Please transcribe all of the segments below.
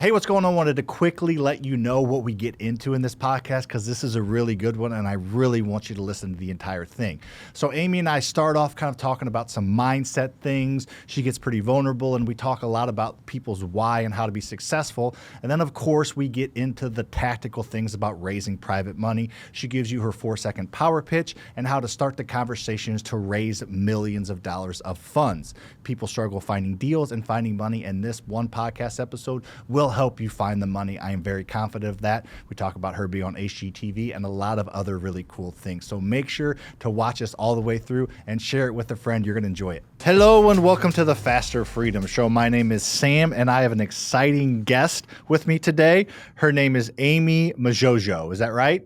Hey, what's going on? Wanted to quickly let you know what we get into in this podcast because this is a really good one and I really want you to listen to the entire thing. So Amy and I start off kind of talking about some mindset things. She gets pretty vulnerable and we talk a lot about people's why and how to be successful. And then of course we get into the tactical things about raising private money. She gives you her 4-second power pitch and how to start the conversations to raise millions of dollars of funds. People struggle finding deals and finding money, and this one podcast episode will help you find the money. I am very confident of that. We talk about her being on HGTV and a lot of other really cool things. So make sure to watch us all the way through and share it with a friend. You're going to enjoy it. Hello and welcome to the Faster Freedom Show. My name is Sam and I have an exciting guest with me today. Her name is Amy Mahjoory. Is that right?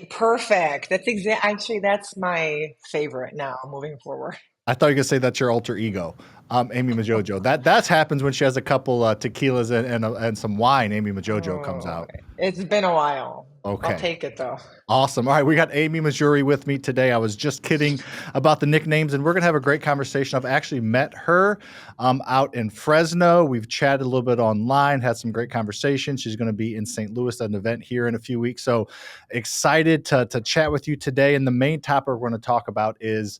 Perfect. Actually, that's my favorite now moving forward. I thought you were going to say that's your alter ego, Amy Mahjoory. That happens when she has a couple tequilas and some wine. Amy Mahjoory comes Oh, out. it's been a while. I'll Okay. take it though. Awesome. All right. We got Amy Mahjoory with me today. I was just kidding about the nicknames, and we're going to have a great conversation. I've actually met her out in Fresno. We've chatted a little bit online, had some great conversations. She's going to be in St. Louis at an event here in a few weeks. So excited to chat with you today. And the main topic we're going to talk about is,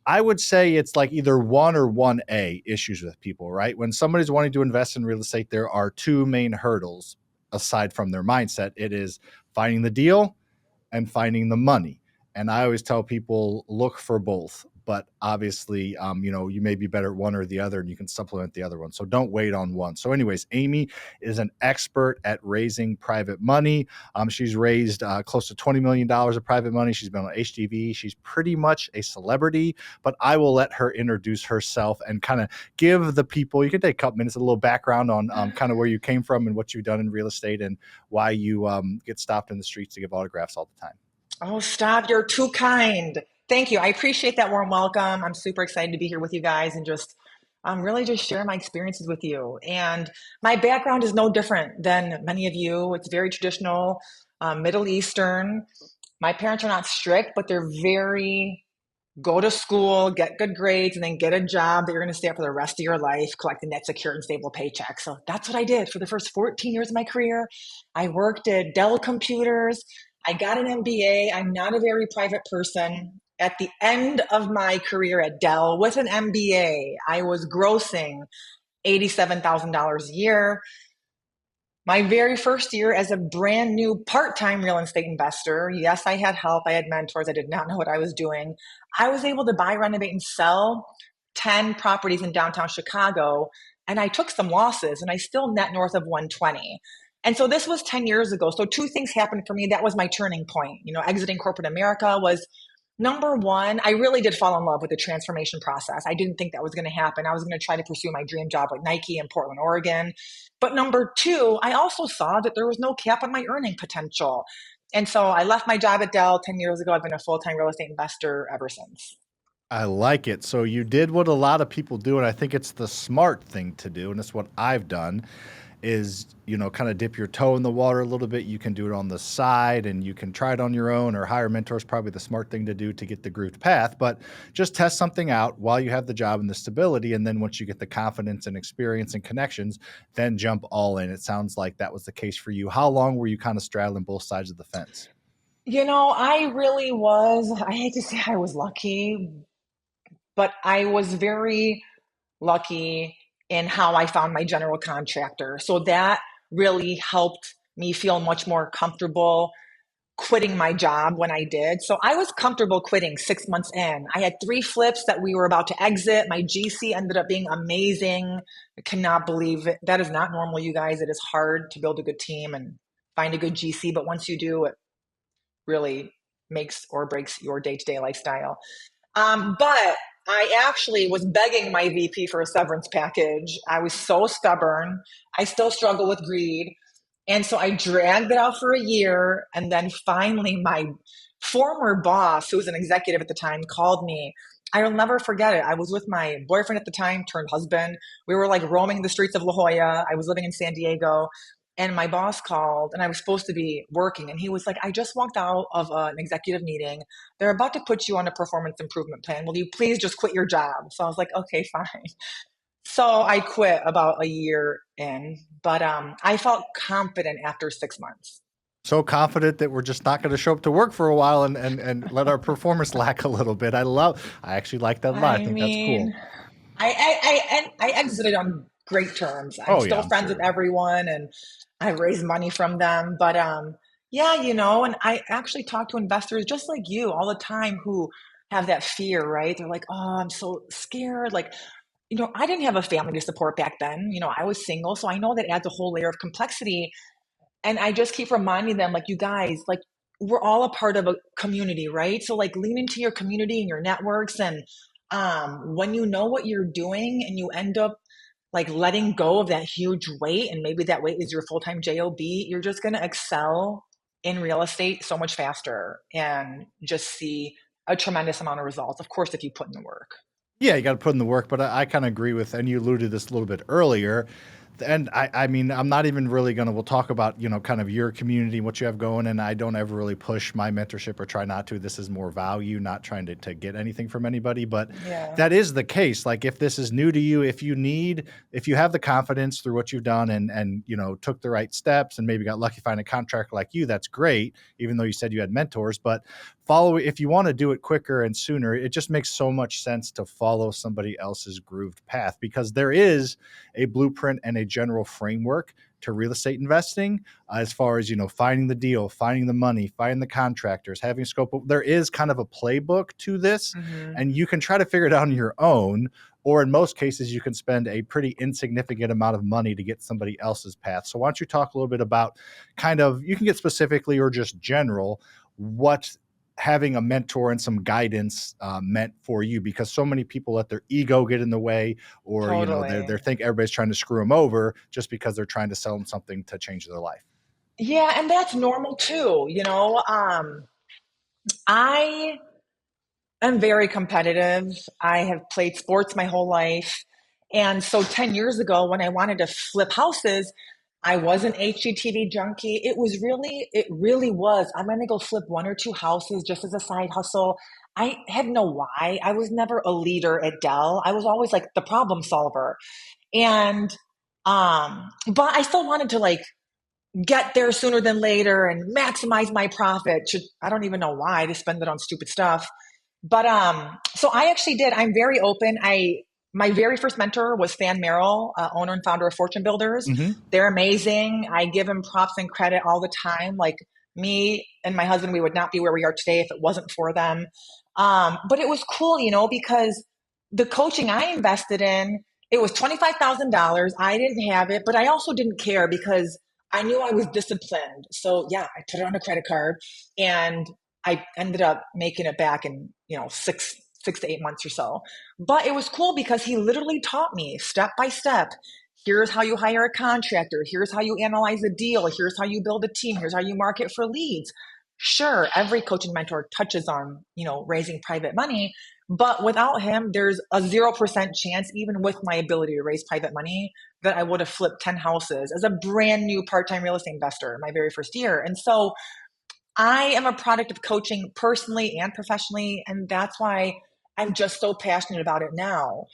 I would say it's like either 1 or 1A issues with people, right? When somebody's wanting to invest in real estate, there are two main hurdles aside from their mindset. It is finding the deal and finding the money. And I always tell people, look for both. But obviously, you may be better at one or the other and you can supplement the other one. So don't wait on one. So anyways, Amy is an expert at raising private money. She's raised close to $20 million of private money. She's been on HGTV. She's pretty much a celebrity, but I will let her introduce herself and kind of give the people, you can take a couple minutes, a little background on kind of where you came from and what you've done in real estate and why you get stopped in the streets to give autographs all the time. Oh, stop. You're too kind. Thank you. I appreciate that warm welcome. I'm super excited to be here with you guys and just really just share my experiences with you. And my background is no different than many of you. It's very traditional, Middle Eastern. My parents are not strict, but they're very go to school, get good grades, and then get a job that you're going to stay at for the rest of your life, collecting that secure and stable paycheck. So that's what I did for the first 14 years of my career. I worked at Dell Computers. I got an MBA. I'm not a very private person. At the end of my career at Dell with an MBA, I was grossing $87,000 a year. My very first year as a brand new part-time real estate investor, yes, I had help. I had mentors. I did not know what I was doing. I was able to buy, renovate, and sell 10 properties in downtown Chicago. And I took some losses and I still net north of 120. And so this was 10 years ago. So two things happened for me. That was my turning point. Exiting corporate America was number one. I really did fall in love with the transformation process. I didn't think that was going to happen. I was going to try to pursue my dream job with Nike in Portland, Oregon. But number two, I also saw that there was no cap on my earning potential. And so I left my job at Dell 10 years ago. I've been a full-time real estate investor ever since. I like it. So you did what a lot of people do, and I think it's the smart thing to do, and it's what I've done, is, kind of dip your toe in the water a little bit. You can do it on the side, and you can try it on your own or hire mentors, probably the smart thing to do to get the grooved path, but just test something out while you have the job and the stability, and then once you get the confidence and experience and connections, then jump all in. It sounds like that was the case for you. How long were you kind of straddling both sides of the fence? I really was. I hate to say I was lucky, but I was very lucky in how I found my general contractor. So that really helped me feel much more comfortable quitting my job when I did. So I was comfortable quitting 6 months in. I had 3 flips that we were about to exit. My GC ended up being amazing. I cannot believe it. That is not normal, you guys. It is hard to build a good team and find a good GC, but once you do, it really makes or breaks your day-to-day lifestyle. But I actually was begging my VP for a severance package. I was so stubborn. I still struggle with greed. And so I dragged it out for a year. And then finally, my former boss, who was an executive at the time, called me. I will never forget it. I was with my boyfriend at the time, turned husband. We were like roaming the streets of La Jolla. I was living in San Diego. And my boss called and I was supposed to be working. And he was like, I just walked out of an executive meeting. They're about to put you on a performance improvement plan. Will you please just quit your job? So I was like, okay, fine. So I quit about a year in, but I felt confident after 6 months. So confident that we're just not going to show up to work for a while and let our performance lack a little bit. I actually like that a lot. I I think that's cool. mean, I exited on great terms. I'm Oh yeah, still I'm friends with sure. everyone, and I raised money from them. But yeah, and I actually talk to investors just like you all the time who have that fear, right? They're like, "Oh, I'm so scared." Like, I didn't have a family to support back then. I was single, so I know that adds a whole layer of complexity. And I just keep reminding them, like, you guys, like, we're all a part of a community, right? So, like, lean into your community and your networks. And when you know what you're doing and you end up like letting go of that huge weight, and maybe that weight is your full time job, you're just going to excel in real estate so much faster and just see a tremendous amount of results. Of course, if you put in the work. Yeah, you got to put in the work, but I kind of agree with, and you alluded to this a little bit earlier. And I mean, I'm not even really going to, we'll talk about, kind of your community, what you have going. And I don't ever really push my mentorship or try not to. This is more value, not trying to get anything from anybody. But Yeah, that is the case. Like if this is new to you, if you have the confidence through what you've done and, took the right steps and maybe got lucky finding a contractor like you, that's great. Even though you said you had mentors, but if you want to do it quicker and sooner, it just makes so much sense to follow somebody else's grooved path because there is a blueprint and a general framework to real estate investing as far as finding the deal, finding the money, finding the contractors, having scope. There is kind of a playbook to this, hmm, and you can try to figure it out on your own, or in most cases you can spend a pretty insignificant amount of money to get somebody else's path. So why don't you talk a little bit about kind of, you can get specifically or just general, what having a mentor and some guidance meant for you, because so many people let their ego get in the way, or they totally. think everybody's trying to screw them over just because they're trying to sell them something to change their life. Yeah, and that's normal too. I am very competitive. I have played sports my whole life. And so 10 years ago, when I wanted to flip houses, I was an HGTV junkie. It really was. I'm going to go flip one or two houses just as a side hustle. I had no why. I was never a leader at Dell. I was always like the problem solver. And, but I still wanted to like get there sooner than later and maximize my profit. I don't even know why to spend it on stupid stuff. But so I actually did. I'm very open. My very first mentor was Stan Merrill, owner and founder of Fortune Builders. Mm-hmm. They're amazing. I give him props and credit all the time. Like me and my husband, we would not be where we are today if it wasn't for them. But it was cool, because the coaching I invested in, it was $25,000. I didn't have it, but I also didn't care because I knew I was disciplined. So yeah, I put it on a credit card and I ended up making it back in, 6 to 8 months or so. But it was cool because he literally taught me step by step. Here's how you hire a contractor. Here's how you analyze a deal. Here's how you build a team. Here's how you market for leads. Sure, every coach and mentor touches on, raising private money, but without him, there's a 0% chance, even with my ability to raise private money, that I would have flipped 10 houses as a brand new part time real estate investor my very first year. And so I am a product of coaching personally and professionally. And that's why I'm just so passionate about it now.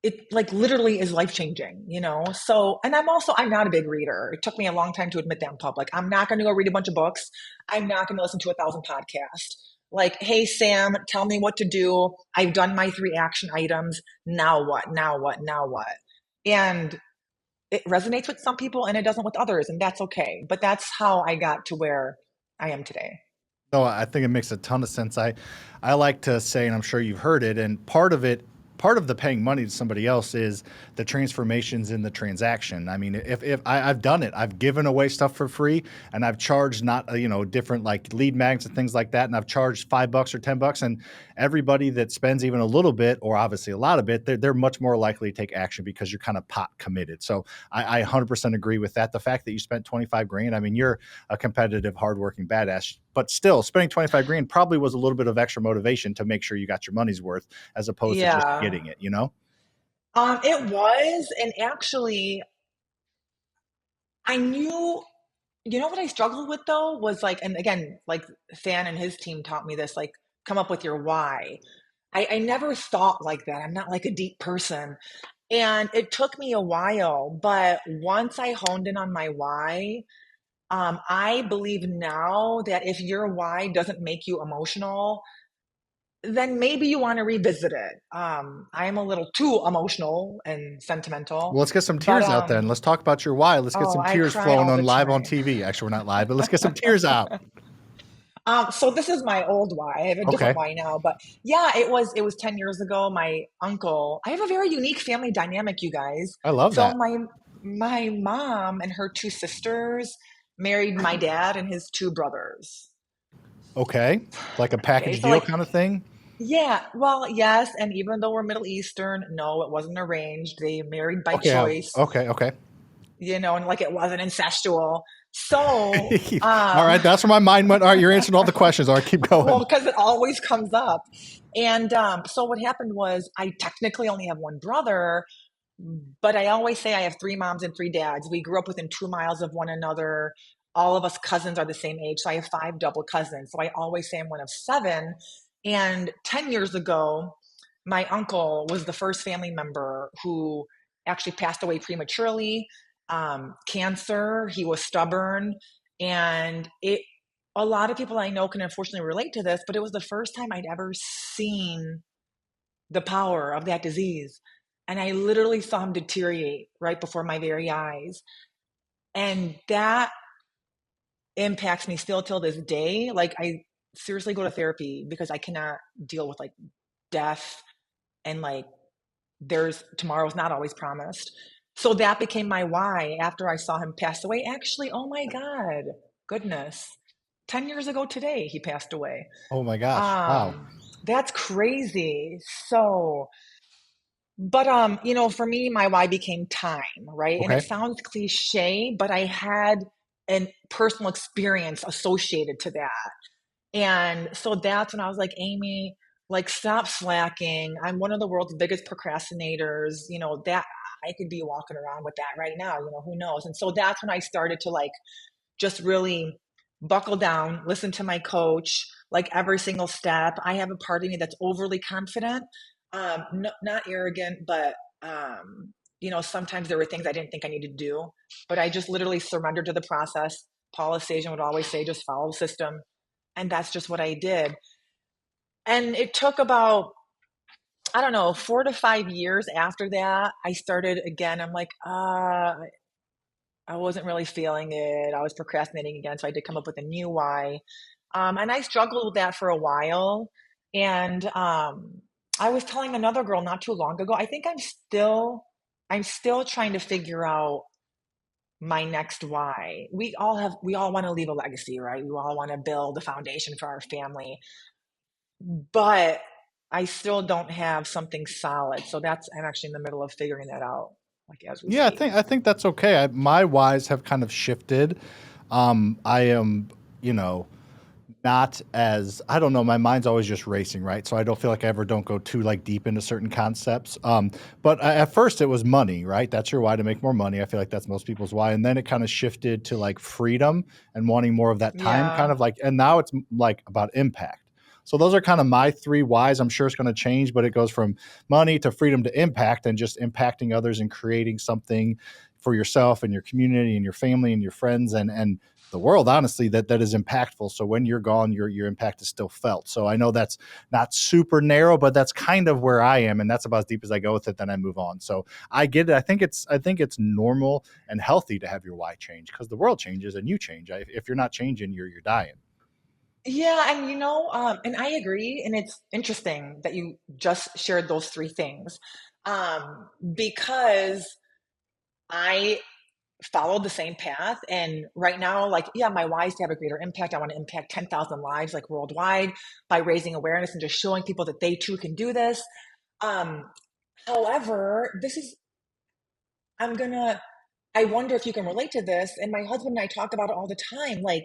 It like literally is life changing. So, and I'm not a big reader. It took me a long time to admit that in public. I'm not going to go read a bunch of books. I'm not going to listen to 1,000 podcasts. Like, hey, Sam, tell me what to do. I've done my 3 action items. Now what? Now what? Now what? And it resonates with some people and it doesn't with others. And that's okay. But that's how I got to where I am today. No, I think it makes a ton of sense. I like to say, and I'm sure you've heard it, and part of the paying money to somebody else is the transformations in the transaction. I mean, if I've done it, I've given away stuff for free, and I've charged not different like lead mags and things like that, and I've charged $5 or $10, and everybody that spends even a little bit, or obviously a lot of it, they're much more likely to take action because you're kind of pot committed. So I 100% agree with that. The fact that you spent 25 grand, I mean, you're a competitive, hardworking badass, but still spending 25 grand probably was a little bit of extra motivation to make sure you got your money's worth as opposed to just Yeah. getting it. It was. And actually, I knew, what I struggled with though was like, and again, like Than and his team taught me this, like, come up with your why. I never thought like that. I'm not like a deep person. And it took me a while, but once I honed in on my why, I believe now that if your why doesn't make you emotional, then maybe you want to revisit it. I am a little too emotional and sentimental, Well, let's get some but tears out then. Let's talk about your why. Let's get oh, some I tears cry flowing all on the live on time. TV. Actually, we're not live, but let's get some tears out. So this is my old why. I have a different Okay. why now, but yeah, it was 10 years ago. My uncle, I have a very unique family dynamic, you guys. I love So that. my mom and her two sisters married my dad and his two brothers. Okay. Like a Okay, package so deal like kind of thing. yeah, well, yes, and even though we're Middle Eastern, no, it wasn't arranged. They married by Okay. choice, Okay. Okay. and like it wasn't incestual. So, All right. That's where my mind went. All right. You're answering all the questions. All right. Keep well, going. because it always comes up. And so what happened was I technically only have one brother, but I always say I have three moms and three dads. We grew up within 2 miles of one another. All of us cousins are the same age. So I have five double cousins. So I always say I'm one of seven. And 10 years ago, my uncle was the first family member who actually passed away prematurely, cancer. He was stubborn. And a lot of people I know can unfortunately relate to this, but it was the first time I'd ever seen the power of that disease. And I literally saw him deteriorate right before my very eyes. And that impacts me still till this day. Like, I seriously go to therapy because I cannot deal with like death and like tomorrow's not always promised. So that became my why after I saw him pass away. Actually, oh my God, goodness. 10 years ago today, he passed away. Oh my gosh. Wow. That's crazy. So, but for me, my why became time, right? And it Okay. sounds cliche, but I had a personal experience associated to that. And so that's when I was like, Amy, like stop slacking. I'm one of the world's biggest procrastinators, that I could be walking around with that right now, who knows? And so that's when I started to like just really buckle down, listen to my coach, like every single step. I have a part of me that's overly confident, not arrogant, but sometimes there were things I didn't think I needed to do, but I just literally surrendered to the process. Paula Sajan would always say, just follow the system. And that's just what I did. And it took about, I don't know, 4 to 5 years after that, I started again. I'm like, I wasn't really feeling it. I was procrastinating again. So I did come up with a new why. And I struggled with that for a while. And I was telling another girl not too long ago, I think I'm still trying to figure out my next why. We all want to leave a legacy, right? We all want to build a foundation for our family, but I still don't have something solid. So I'm actually in the middle of figuring that out, like as we Yeah, I speak. think I think that's okay. My whys have kind of shifted. I am, you know, not as I don't know. My mind's always just racing, right? So I don't feel like I ever don't go too like deep into certain concepts. But at first it was money, right? That's your why, to make more money. I feel like that's most people's why, and then it kind of shifted to like freedom and wanting more of that time, kind Yeah. of like, and now it's like about impact. So those are kind of my three whys. I'm sure it's going to change, but it goes from money to freedom to impact, and just impacting others and creating something for yourself and your community and your family and your friends and the world, honestly, that is impactful. So when you're gone, your impact is still felt. So I know that's not super narrow, but that's kind of where I am, and that's about as deep as I go with it. Then I move on. So I get it. I think it's normal and healthy to have your why change, because the world changes and you change. If you're not changing, you're dying. Yeah, and and I agree, and it's interesting that you just shared those three things. Because I followed the same path, and right now, like, yeah, my why is to have a greater impact. I want to impact 10,000 lives like worldwide by raising awareness and just showing people that they too can do this. Um, However, I'm gonna, I wonder if you can relate to this. And my husband and I talk about it all the time. Like,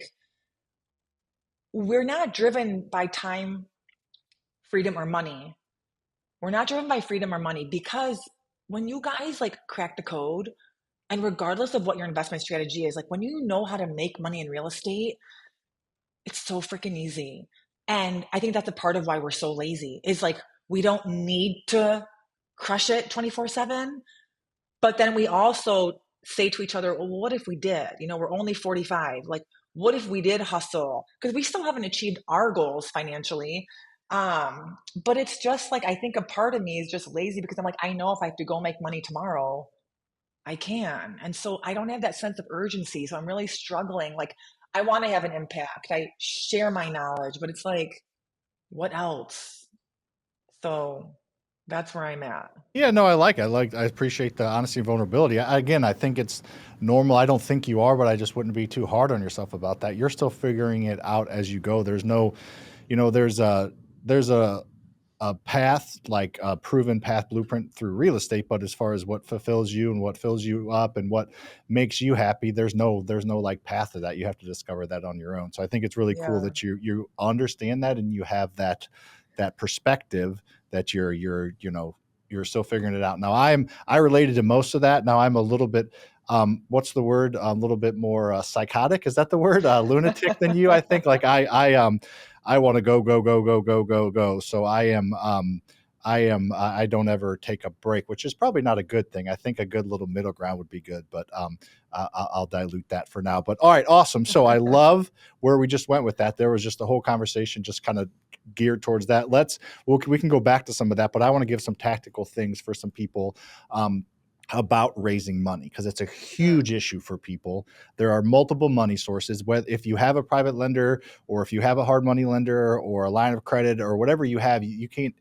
we're not driven by time, freedom, or money. We're not driven by freedom or money because when you guys like crack the code, and regardless of what your investment strategy is, like when you know how to make money in real estate, it's so freaking easy. And I think that's a part of why we're so lazy is like we don't need to crush it 24/7. But then we also say to each other, well, what if we did? You know, we're only 45. Like, what if we did hustle? Because we still haven't achieved our goals financially. But it's just like, I think a part of me is just lazy because I'm like, I know if I have to go make money tomorrow, I can. And so I don't have that sense of urgency. So I'm really struggling. Like, I want to have an impact. I share my knowledge, but it's like, what else? So that's where I'm at. Yeah, no, I like it. I appreciate the honesty and vulnerability. Again, I think it's normal. I don't think you are, but I just wouldn't be too hard on yourself about that. You're still figuring it out as you go. There's no, there's a path, like a proven path blueprint through real estate, but as far as what fulfills you and what fills you up and what makes you happy, there's no like path to that. You have to discover that on your own. So I think it's really cool Yeah. that you understand that and you have that perspective that you're still figuring it out. Now I related to most of that. Now I'm a little bit what's the word? A little bit more psychotic. Is that the word? Lunatic than you, I think. Like I want to go, go, go, go, go, go, go. So I don't ever take a break, which is probably not a good thing. I think a good little middle ground would be good, but I'll dilute that for now. But all right, awesome. So I love where we just went with that. There was just a whole conversation just kind of geared towards that. We can go back to some of that, but I want to give some tactical things for some people. About raising money because it's a huge issue for people. There are multiple money sources. Whether if you have a private lender or if you have a hard money lender or a line of credit or whatever you have, you can't.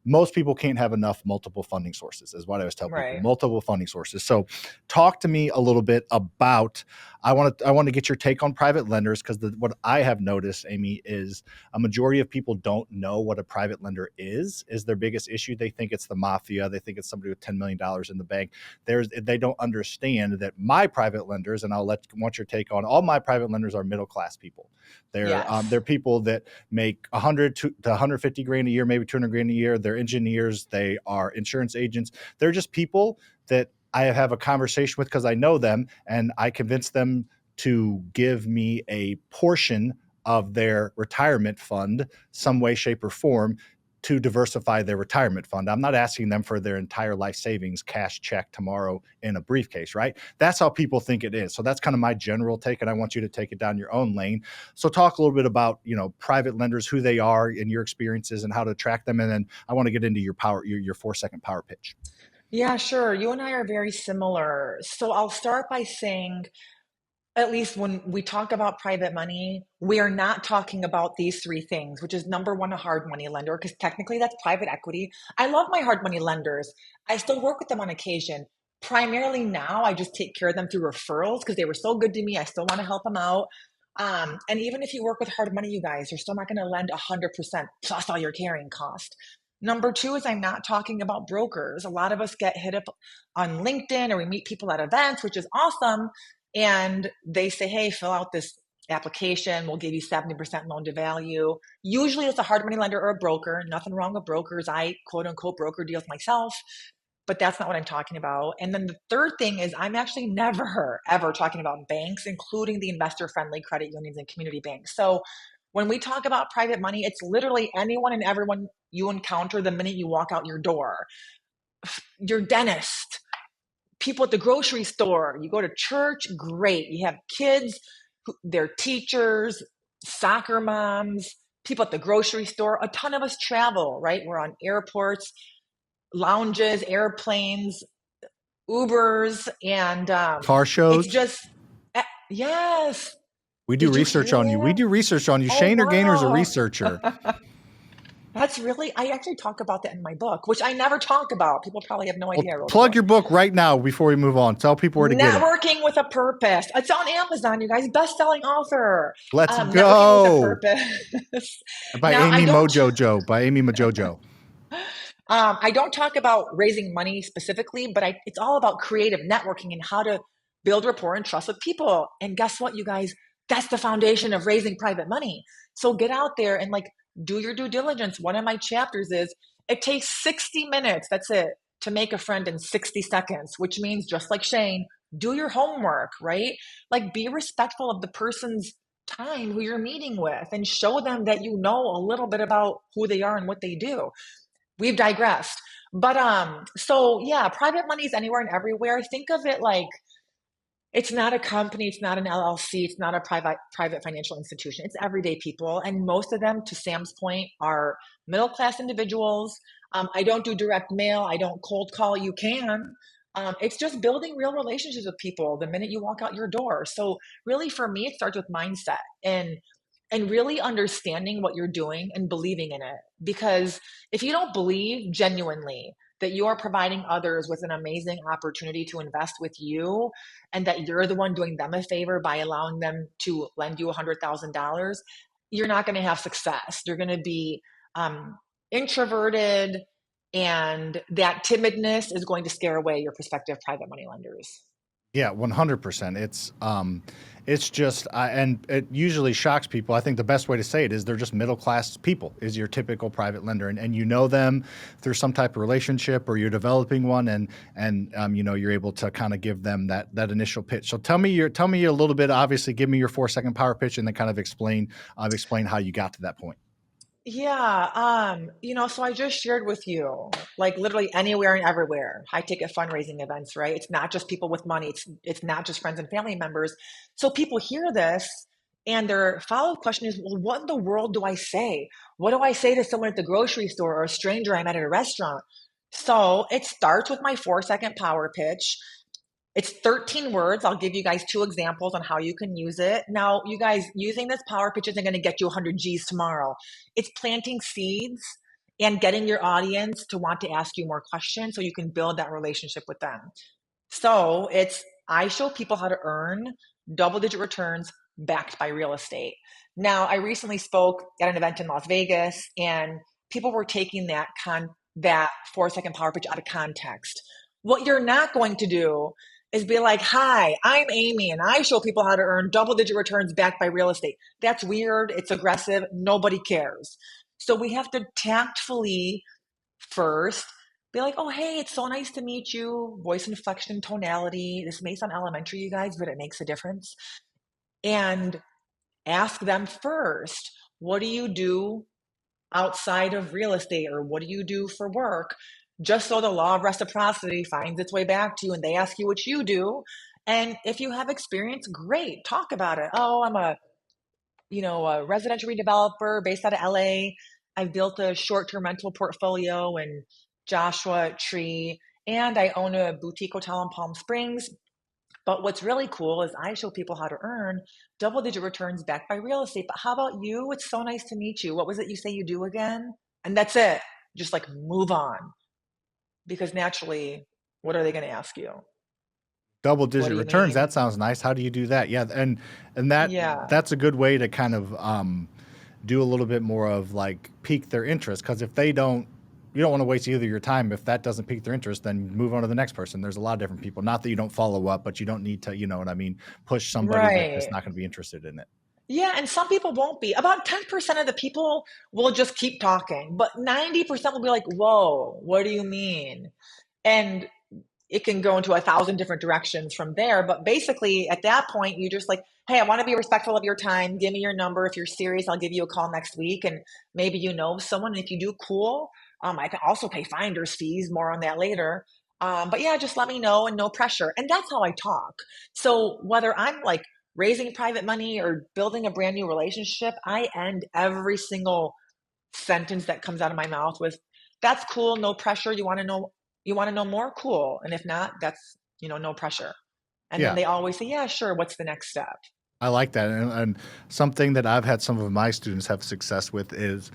Most people can't have enough multiple funding sources, is what I always tell people. Right. Multiple funding sources. So, talk to me a little bit about. I want to get your take on private lenders because what I have noticed, Amy, is a majority of people don't know what a private lender is their biggest issue. They think it's the mafia. They think it's somebody with $10 million in the bank. They don't understand that my private lenders, and want your take on all my private lenders are middle class people. They're Yes. people that make 100 to 150 grand a year, maybe 200 grand a year. They're engineers. They are insurance agents. They're just people that I have a conversation with because I know them and I convince them to give me a portion of their retirement fund, some way, shape, or form, to diversify their retirement fund. I'm not asking them for their entire life savings cash check tomorrow in a briefcase, right? That's how people think it is. So that's kind of my general take, and I want you to take it down your own lane. So talk a little bit about, private lenders, who they are and your experiences and how to attract them. And then I want to get into your 4-second power pitch. Yeah, sure. You and I are very similar. So I'll start by saying, at least when we talk about private money, we are not talking about these three things, which is number one, a hard money lender, because technically that's private equity. I love my hard money lenders. I still work with them on occasion. Primarily now, I just take care of them through referrals because they were so good to me. I still want to help them out. And even if you work with hard money, you guys, you're still not going to lend 100% plus all your carrying cost. Number two is I'm not talking about brokers. A lot of us get hit up on LinkedIn or we meet people at events, which is awesome. And they say, hey, fill out this application. We'll give you 70% loan to value. Usually it's a hard money lender or a broker. Nothing wrong with brokers. I quote unquote broker deals myself, but that's not what I'm talking about. And then the third thing is I'm actually never, ever talking about banks, including the investor friendly credit unions and community banks. So when we talk about private money, it's literally anyone and everyone you encounter the minute you walk out your door. Your dentist, people at the grocery store, you go to church, great. You have kids, they're teachers, soccer moms, people at the grocery store. A ton of us travel, right? We're on airports, lounges, airplanes, Ubers, and Car it's shows. just, yes. We do Did you research hear on you. We that? do research on you. Oh, Shane or Gainer's a wow. researcher. That's really, I actually talk about that in my book, which I never talk about. People probably have no Well, idea I wrote a plug book. your book right now before we move on. Tell people where to get it. Networking with a Purpose. It's on Amazon, you guys. Best-selling author. Let's Networking with a go. Purpose. By Now, Amy Mojojo. By Amy Mojojo. I don't talk about raising money specifically, but it's all about creative networking and how to build rapport and trust with people. And guess what, you guys? That's the foundation of raising private money. So get out there and like do your due diligence. One of my chapters is it takes 60 minutes. That's it to make a friend in 60 seconds, which means just like Shane, do your homework, right? Like be respectful of the person's time who you're meeting with and show them that you know a little bit about who they are and what they do. we've digressed. But so yeah, private money is anywhere and everywhere. Think of it like it's not a company, it's not an LLC, it's not a private financial institution. It's everyday people, and most of them, to Sam's point, are middle class individuals. I don't do direct mail. I don't cold call. You can. It's just building real relationships with people the minute you walk out your door. So really, for me, it starts with mindset and really understanding what you're doing and believing in it. Because if you don't believe genuinely that you are providing others with an amazing opportunity to invest with you and that you're the one doing them a favor by allowing them to lend you $100,000, you're not going to have success. You're going to be introverted, and that timidness is going to scare away your prospective private money lenders. Yeah, 100%. It's just, and it usually shocks people. I think the best way to say it is they're just middle class people. Is your typical private lender, and you know them through some type of relationship, or you're developing one, and you're able to kind of give them that initial pitch. So tell me a little bit. Obviously, give me your 4-second power pitch, and then kind of explain how you got to that point. Yeah, so I just shared with you, like literally anywhere and everywhere, high ticket fundraising events, right? It's not just people with money, it's not just friends and family members. So people hear this and their follow-up question is, well, what in the world do I say? What do I say to someone at the grocery store or a stranger I met at a restaurant? So it starts with my 4-second power pitch. It's 13 words. I'll give you guys 2 examples on how you can use it. Now, you guys, using this power pitch isn't going to get you 100 G's tomorrow. It's planting seeds and getting your audience to want to ask you more questions so you can build that relationship with them. So I show people how to earn double-digit returns backed by real estate. Now, I recently spoke at an event in Las Vegas, and people were taking that 4-second power pitch out of context. What you're not going to do is be like, hi, I'm Amy, and I show people how to earn double-digit returns backed by real estate. That's weird. It's aggressive. Nobody cares. So we have to tactfully first be like, oh, hey, it's so nice to meet you. Voice inflection, tonality. This may sound elementary, you guys, but it makes a difference. And ask them first, what do you do outside of real estate, or what do you do for work? Just so the law of reciprocity finds its way back to you and they ask you what you do. And if you have experience, great, talk about it. Oh, I'm a residential redeveloper based out of LA. I've built a short-term rental portfolio in Joshua Tree, and I own a boutique hotel in Palm Springs. But what's really cool is I show people how to earn double-digit returns backed by real estate. But how about you? It's so nice to meet you. What was it you say you do again? And that's it. Just like move on. Because naturally, what are they going to ask you? Double What digit do you returns. mean? That sounds nice. How do you do that? Yeah, and Yeah, that's a good way to kind of do a little bit more of like pique their interest, because if they don't, you don't want to waste either your time. If that doesn't pique their interest, then move on to the next person. There's a lot of different people. Not that you don't follow up, but you don't need to, you know what I mean, push somebody that's right. not going to be interested in it. Yeah, and some people won't be. About 10% of the people will just keep talking, but 90% will be like, whoa, what do you mean? And it can go into 1,000 different directions from there. But basically, at that point, you just like, hey, I want to be respectful of your time. Give me your number. If you're serious, I'll give you a call next week. And maybe you know someone. And if you do, cool. I can also pay finder's fees. More on that later. But yeah, just let me know and no pressure. And that's how I talk. So whether I'm like raising private money or building a brand new relationship, I end every single sentence that comes out of my mouth with, that's cool, no pressure. You want to know more? Cool. And if not, that's, no pressure. And then Yeah, they always say, yeah, sure. What's the next step? I like that. And something that I've had some of my students have success with is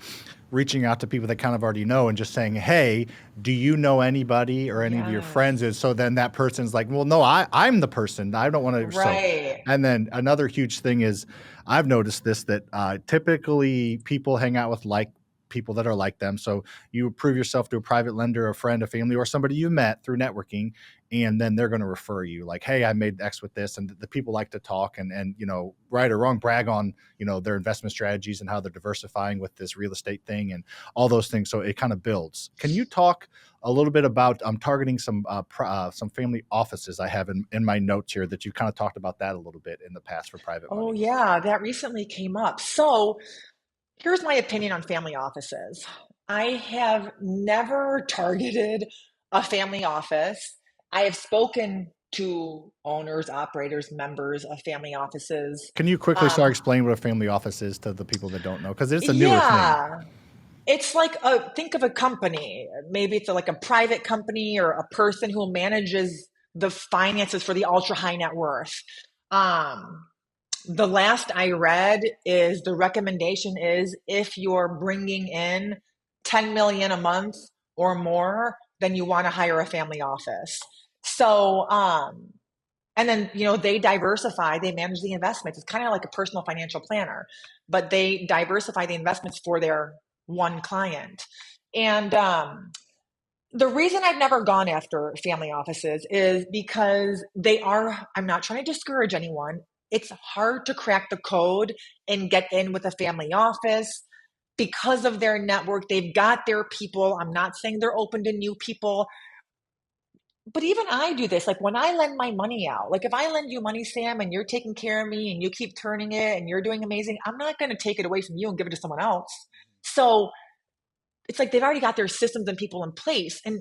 reaching out to people that kind of already know and just saying, hey, do you know anybody or any of your Yes. friends? And so then that person's like, well, no, I'm the person. I don't want to. So, Right. and then another huge thing is I've noticed this, that typically people hang out with like people that are like them. So you prove yourself to a private lender, a friend, a family, or somebody you met through networking, and then they're going to refer you like, hey, I made X with this. And the people like to talk and right or wrong, brag on their investment strategies and how they're diversifying with this real estate thing and all those things. So it kind of builds. Can you talk a little bit about targeting some family offices? I have in my notes here that you kind of talked about that a little bit in the past for private Oh, money. yeah. That recently came up. So here's my opinion on family offices. I have never targeted a family office. I have spoken to owners, operators, members of family offices. Can you quickly start Um, explaining what a family office is to the people that don't know? Because it's a newer thing. yeah, it's like think of a company. Maybe it's like a private company or a person who manages the finances for the ultra high net worth. Um, the last I read is the recommendation is if you're bringing in 10 million a month or more, then you want to hire a family office. So, and then, they diversify, they manage the investments. It's kind of like a personal financial planner, but they diversify the investments for their one client. And the reason I've never gone after family offices is because I'm not trying to discourage anyone. It's hard to crack the code and get in with a family office because of their network. They've got their people. I'm not saying they're open to new people, but even I do this. Like when I lend my money out, like if I lend you money, Sam, and you're taking care of me and you keep turning it and you're doing amazing, I'm not going to take it away from you and give it to someone else. So it's like they've already got their systems and people in place. And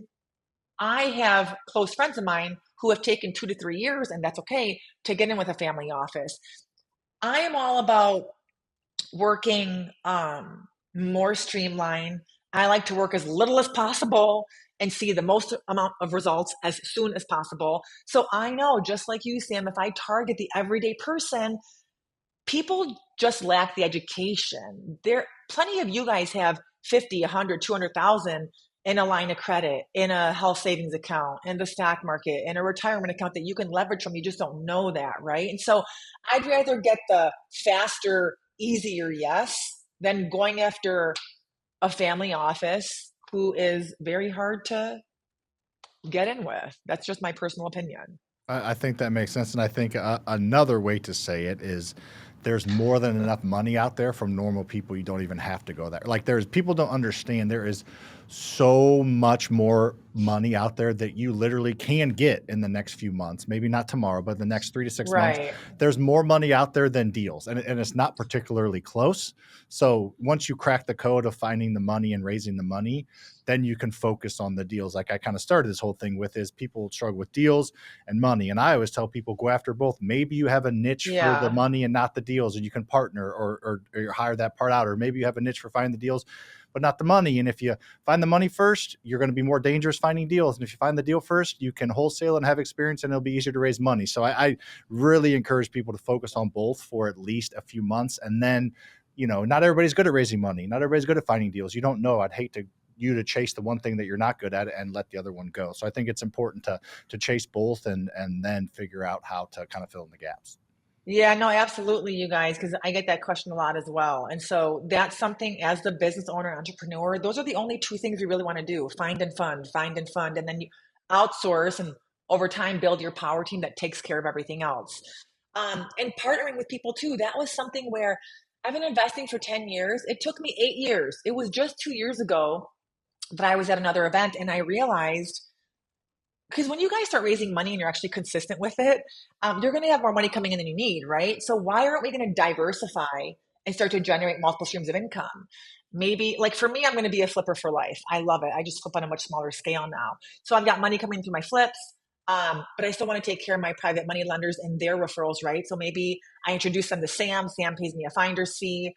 I have close friends of mine who have taken 2 to 3 years, and that's okay, to get in with a family office. I am all about working more streamlined. I like to work as little as possible and see the most amount of results as soon as possible. So I know, just like you, Sam, if I target the everyday person, people just lack the education. There, plenty of you guys have 50, 100, 200,000 in a line of credit, in a health savings account, in the stock market, in a retirement account that you can leverage from. You just don't know that, right? And so I'd rather get the faster, easier yes than going after a family office who is very hard to get in with. That's just my personal opinion. I think that makes sense, and I think another way to say it is there's more than enough money out there from normal people. You don't even have to go there. Like there's people don't understand there is so much more money out there that you literally can get in the next few months. Maybe not tomorrow, but the next 3 to 6 months. Right. There's more money out there than deals, and it's not particularly close. So once you crack the code of finding the money and raising the money, then you can focus on the deals. Like I kind of started this whole thing with is people struggle with deals and money. And I always tell people go after both. Maybe you have a niche for the Yeah. money and not the deals, and you can partner or hire that part out. Or maybe you have a niche for finding the deals, but not the money. And if you find the money first, you're going to be more dangerous finding deals. And if you find the deal first, you can wholesale and have experience, and it'll be easier to raise money. So I really encourage people to focus on both for at least a few months. And then, not everybody's good at raising money. Not everybody's good at finding deals. You don't know. I'd hate you to chase the one thing that you're not good at and let the other one go. So I think it's important to chase both and then figure out how to kind of fill in the gaps. Yeah, no, absolutely, you guys, because I get that question a lot as well. And so that's something as the business owner, entrepreneur, those are the only two things you really want to do: find and fund, and then you outsource and over time build your power team that takes care of everything else. And partnering with people too, that was something where I've been investing for 10 years. It took me 8 years. It was just 2 years ago that I was at another event and I realized, because when you guys start raising money and you're actually consistent with it, you're going to have more money coming in than you need, right? So why aren't we going to diversify and start to generate multiple streams of income? Maybe, like for me, I'm going to be a flipper for life. I love it. I just flip on a much smaller scale now. So I've got money coming through my flips, but I still want to take care of my private money lenders and their referrals, right? So maybe I introduce them to Sam. Sam pays me a finder's fee.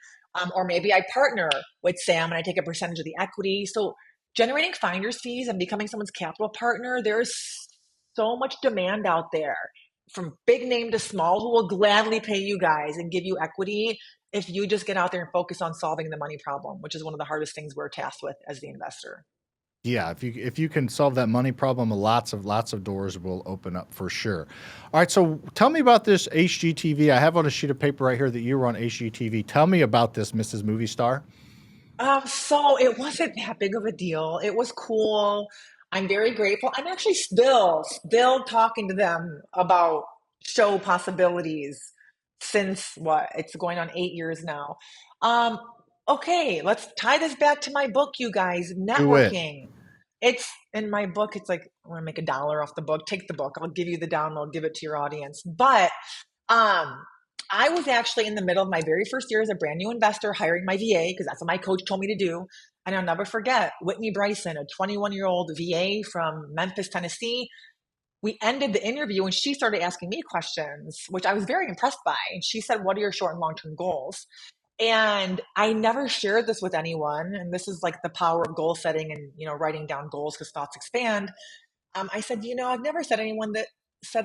Or maybe I partner with Sam and I take a percentage of the equity. So generating finder's fees and becoming someone's capital partner, there's so much demand out there from big name to small who will gladly pay you guys and give you equity if you just get out there and focus on solving the money problem, which is one of the hardest things we're tasked with as the investor. Yeah, if you can solve that money problem, lots of doors will open up for sure. All right, so tell me about this HGTV. I have on a sheet of paper right here that you were on HGTV. Tell me about this, Mrs. Movie Star. So it wasn't that big of a deal. It was cool. I'm very grateful. I'm actually still talking to them about show possibilities since what? It's going on 8 years now. Um, okay, let's tie this back to my book, you guys. Do it. Networking. It's in my book. It's like I want to make $1 off the book. Take the book. I'll give you the download. Give it to your audience. But um, I was actually in the middle of my very first year as a brand new investor hiring my VA because that's what my coach told me to do. And I'll never forget Whitney Bryson, a 21-year-old VA from Memphis, Tennessee. We ended the interview and she started asking me questions, which I was very impressed by. And she said, "What are your short and long-term goals?" And I never shared this with anyone. And this is like the power of goal setting and, writing down goals because thoughts expand. I said, I've never said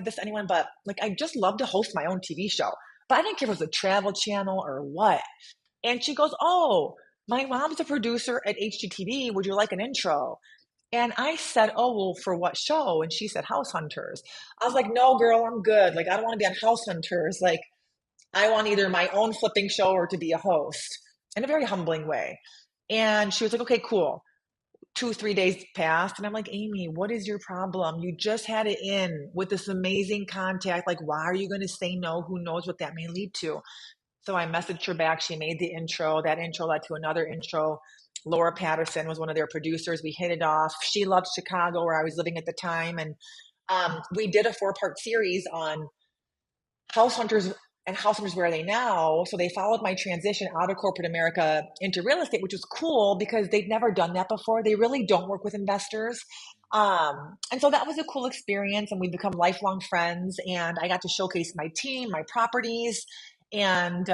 this to anyone, but like, I just love to host my own TV show. But I didn't care if it was a travel channel or what. And she goes, "Oh, my mom's a producer at HGTV. Would you like an intro?" And I said, "Oh, well, for what show?" And she said, "House Hunters." I was like, "No, girl, I'm good. Like, I don't want to be on House Hunters. Like, I want either my own flipping show or to be a host," in a very humbling way. And she was like, "Okay, cool." 2, 3 days passed. And I'm like, "Amy, what is your problem? You just had it in with this amazing contact. Like, why are you going to say no? Who knows what that may lead to?" So I messaged her back. She made the intro. That intro led to another intro. Laura Patterson was one of their producers. We hit it off. She loved Chicago, where I was living at the time. And we did a 4-part series on House Hunters and House Hunters, where are they now? So they followed my transition out of corporate America into real estate, which was cool because they'd never done that before. They really don't work with investors. And so that was a cool experience, and we become lifelong friends. And I got to showcase my team, my properties, and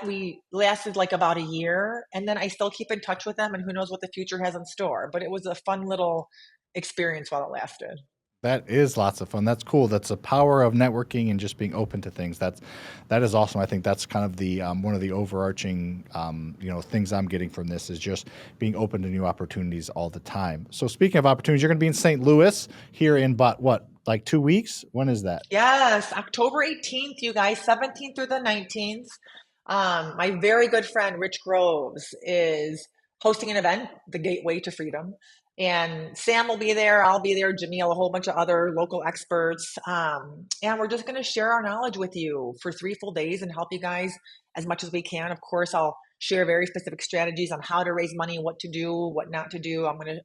we lasted like about a year. And then I still keep in touch with them, and who knows what the future has in store. But it was a fun little experience while it lasted. That is lots of fun. That's cool. That's the power of networking and just being open to things. That is awesome. I think that's kind of the one of the overarching things I'm getting from this is just being open to new opportunities all the time. So speaking of opportunities, you're going to be in St. Louis here in about what, like 2 weeks? When is that? Yes, October 18th, you guys, 17th through the 19th. My very good friend Rich Groves is hosting an event, The Gateway to Freedom. And Sam will be there, I'll be there, Jamil, a whole bunch of other local experts. And we're just going to share our knowledge with you for 3 full days and help you guys as much as we can. Of course, I'll share very specific strategies on how to raise money, what to do, what not to do. I'm going to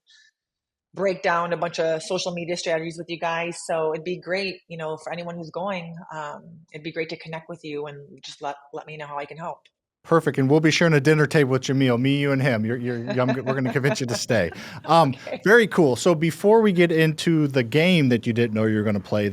break down a bunch of social media strategies with you guys. So it'd be great, for anyone who's going, it'd be great to connect with you and just let me know how I can help. Perfect. And we'll be sharing a dinner table with Jamil, me, you, and him. We're going to convince you to stay. Okay. Very cool. So before we get into the game that you didn't know you were going to play,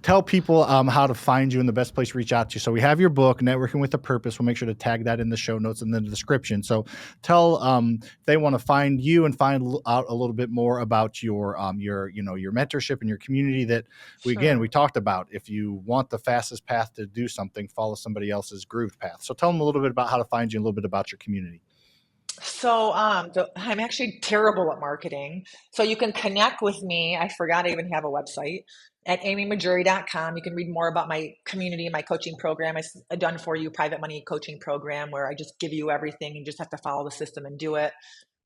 tell people how to find you and the best place to reach out to you. So we have your book, Networking with a Purpose. We'll make sure to tag that in the show notes and then the description. So tell if they want to find you and find out a little bit more about your mentorship and your community that we Sure. talked about. If you want the fastest path to do something, follow somebody else's grooved path. So tell them a little bit about how to find you and a little bit about your community. So I'm actually terrible at marketing. So you can connect with me. I forgot I even have a website at amymahjoory.com. You can read more about my community, my coaching program. It's a done for you private money coaching program where I just give you everything. You just have to follow the system and do it.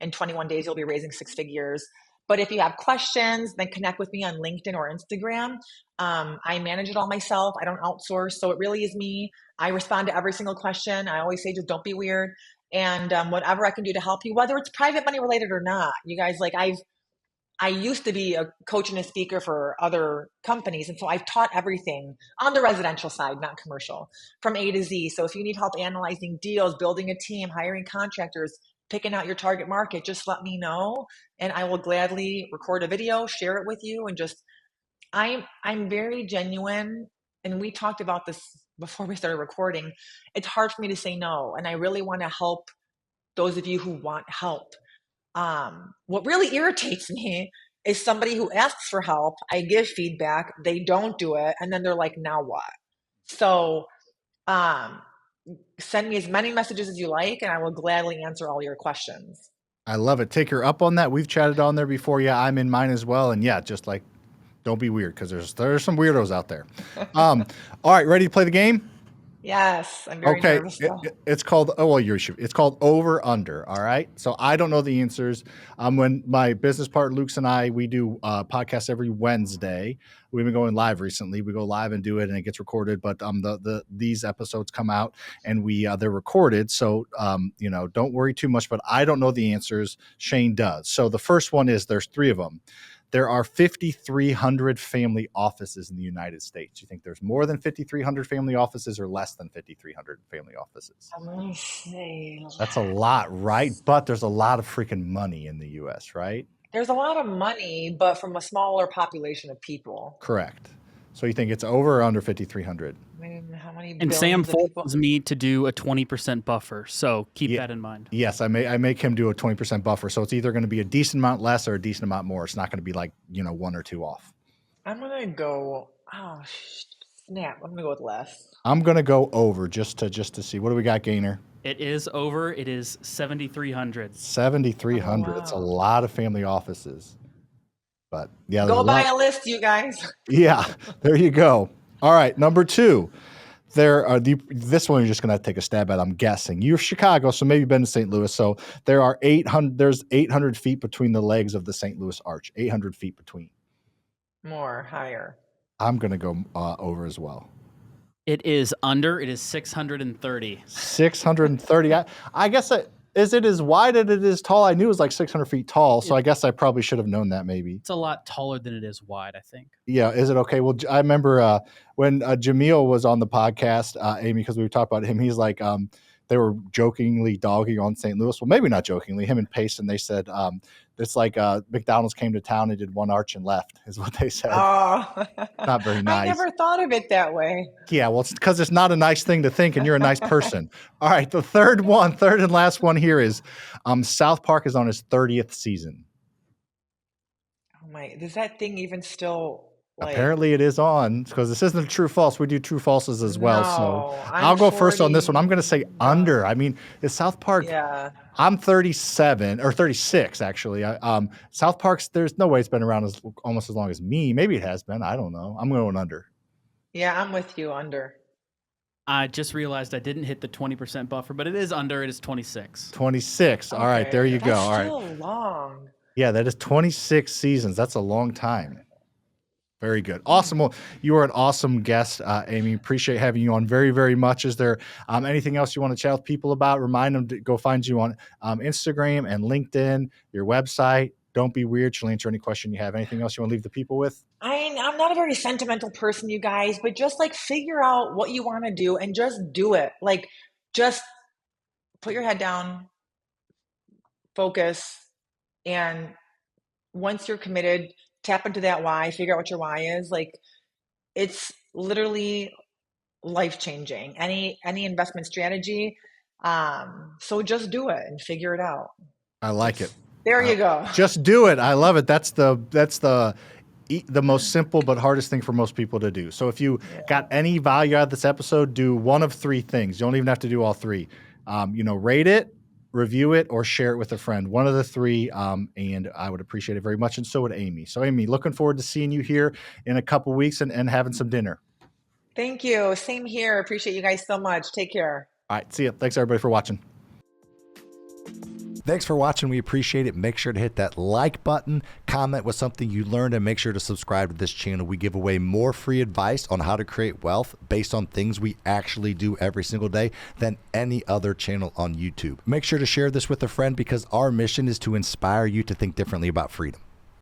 In 21 days, you'll be raising 6 figures. But if you have questions, then connect with me on LinkedIn or Instagram. I manage it all myself. I don't outsource. So it really is me. I respond to every single question. I always say, just don't be weird. And whatever I can do to help you, whether it's private money related or not. You guys, like I used to be a coach and a speaker for other companies. And so I've taught everything on the residential side, not commercial, from A to Z. So if you need help analyzing deals, building a team, hiring contractors, picking out your target market, just let me know. And I will gladly record a video, share it with you. And just, I'm very genuine. And we talked about this before we started recording. It's hard for me to say no. And I really want to help those of you who want help. What really irritates me is somebody who asks for help. I give feedback, they don't do it, and then they're like, "Now what?" So um, send me as many messages as you like, and I will gladly answer all your questions. I love it. Take her up on that. We've chatted on there before. Yeah, I'm in mine as well. And yeah, just like, don't be weird because there's some weirdos out there. All right, ready to play the game? Yes, I'm very Okay, nervous though. it's called it's called Over Under. All right, so I don't know the answers. When my business partner Luke's and we do podcasts every Wednesday. We've been going live recently. We go live and do it, and it gets recorded. But these episodes come out and they're recorded. So don't worry too much. But I don't know the answers. Shane does. So the first one is there's 3 of them. There are 5,300 family offices in the United States. You think there's more than 5,300 family offices or less than 5,300 family offices? I'm gonna say That's a lot, right? But there's a lot of freaking money in the US, right? there's a lot of money, but from a smaller population of people. Correct. So you think it's over or under 5,300? I mean, how many And Sam billions of people? forces me to do a 20% buffer, so keep that in mind. Yes, I make him do a 20% buffer. So it's either going to be a decent amount less or a decent amount more. It's not going to be like, 1 or 2 off. I'm gonna go. Oh snap! I'm gonna go with less. I'm going to go over just to see. What do we got, Gainer? It is over. It is 7,300. 7,300. Oh, wow. It's a lot of family offices. But yeah, Go buy a list, you guys. Yeah, there you go. All right, number 2. This one you're just gonna take a stab at. I'm guessing you're Chicago, so maybe you've been to St. Louis. So there's 800 feet between the legs of the St. Louis Arch. 800 feet between. More, higher. I'm gonna go over as well. It is under. It is 630. 630. I guess is it as wide as it is tall? I knew it was like 600 feet tall, so I guess I probably should have known that maybe. It's a lot taller than it is wide, I think. Yeah, is it okay? Well, I remember when Jamil was on the podcast, Amy, because we talked about him. He's like, they were jokingly dogging on St. Louis. Well, maybe not jokingly. Him and Payson, they said it's like McDonald's came to town and did one arch and left, is what they said. Oh, Not very nice. I never thought of it that way. Yeah, well, it's because it's not a nice thing to think, and you're a nice person. All right, the third and last one here is South Park is on its 30th season. Oh my, is that thing even still like? Apparently it is on, because this isn't a true false. We do true falses as well. No, So I'm I'll go first on this 40. one. I'm going to say under. I mean, is South Park? Yeah. I'm 37 or 36 actually. South Park's, there's no way it's been around almost as long as me. Maybe it has been. I don't know. I'm going under. Yeah, I'm with you, under. I just realized I didn't hit the 20% buffer, but it is under. It is 26. 26. All right, Okay, there you go. that's All right. still long. Yeah, that is 26 seasons. That's a long time. Very good. Awesome. Well, you are an awesome guest, Amy. Appreciate having you on very, very much. Is there anything else you want to chat with people about? Remind them to go find you on Instagram and LinkedIn, your website. Don't be weird. She'll answer any question you have. Anything else you want to leave the people with? I'm not a very sentimental person, you guys, but just like figure out what you want to do and just do it. Like, just put your head down, focus, and once you're committed, tap into that why, figure out what your why is. Like, it's literally life-changing. Any investment strategy. So just do it and figure it out. I like it. There you go. Just do it. I love it. That's the most simple but hardest thing for most people to do. So if you got any value out of this episode, do one of 3 things. You don't even have to do all 3. Rate it, review it, or share it with a friend. One of the 3, and I would appreciate it very much, and so would Amy. So Amy, looking forward to seeing you here in a couple weeks and having some dinner. Thank you. Same here. Appreciate you guys so much. Take care. All right, see ya. Thanks everybody for watching. Thanks for watching. We appreciate it. Make sure to hit that like button, comment with something you learned, and make sure to subscribe to this channel. We give away more free advice on how to create wealth based on things we actually do every single day than any other channel on YouTube. Make sure to share this with a friend, because our mission is to inspire you to think differently about freedom.